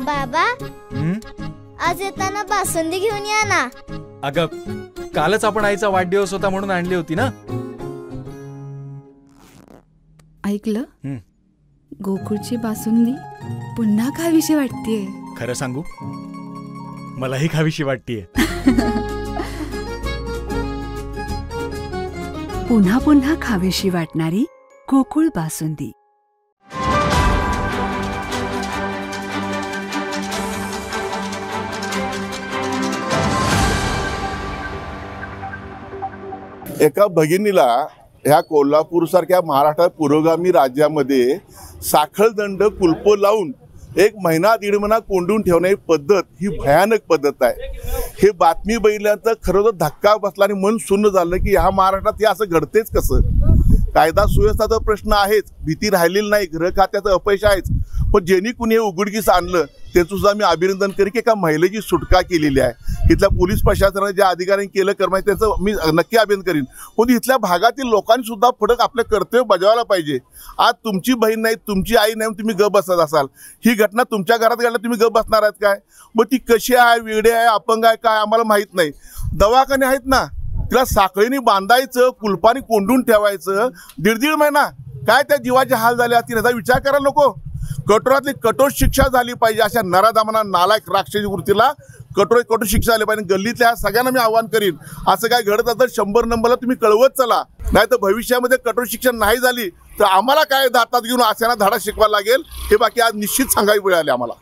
बाबा आज येताना बासुंदी घेऊन या ना. अगं कालच आपण आईचा वाढदिवस होता म्हणून आणली होती ना. ऐकलं, गोकुळची बासुंदी पुन्हा खावीशी वाटतेय. खरं सांगू, मलाही खावीशी वाटतेय. पुन्हा पुन्हा खावीशी वाटणारी गोकुळ बासुंदी. एका भगिनीला ह्या कोल्हापूर सारख्या महाराष्ट्रात पुरोगामी राज्यामध्ये साखळदंड कुलप लावून 1 महिना 1.5 महिना कोंडून ठेवण्याची पद्धत ही भयानक पद्धत आहे. हे बातमी बघितल्यानंतर खरं तर धक्का बसला आणि मन सुन्न झालं की ह्या महाराष्ट्रात हे असं घडतेच कसं. कायदा सुव्यवस्थेचा प्रश्न आहेच, भीती राहिलेली नाही, गृह खात्याचं अपयश आहेच, पण ज्यांनी कुणी हे उघडकीस आणलं त्याचं सुद्धा मी अभिनंदन करेन की एका महिलेची सुटका केलेली आहे. इथल्या पोलीस प्रशासनाने ज्या अधिकाऱ्यांनी केलं कर्मचारी त्यांचं मी नक्की अभिनंदन करीन. पण इथल्या भागातील लोकांनी सुद्धा पुढे आपलं कर्तव्य बजावायला पाहिजे. आज तुमची बहीण नाही, तुमची आई नाही, तुम्ही गप बसत असाल. ही घटना तुमच्या घरात घडल्यावर तुम्ही गप बसणार आहात काय? मग ती कशी आहे, वेडे आहे, अपंग आहे, काय आम्हाला माहीत नाही. दवाखाने आहेत ना, तिला साखळीने बांधायचं, कुलपाने कोंडून ठेवायचं 1.5 महिना. काय त्या जीवाचे हाल झाले असतील याचा विचार करायला नको. कठोरातली कठोर शिक्षा झाली पाहिजे. अशा नराधमांना, नालायक राक्षसी वृत्तीला कठोर शिक्षा झाली पाहिजे. गल्लीतल्या सगळ्यांना मी आवाहन करीन, असं काय घडत असेल 100 नंबरला तुम्ही कळवत चला. नाही तर भविष्यामध्ये कठोर शिक्षा नाही झाली तर आम्हाला काय हातात घेऊन अशांना धडा शिकवायला लागेल हे बाकी आज निश्चित सांगायला वेळ आली आम्हाला.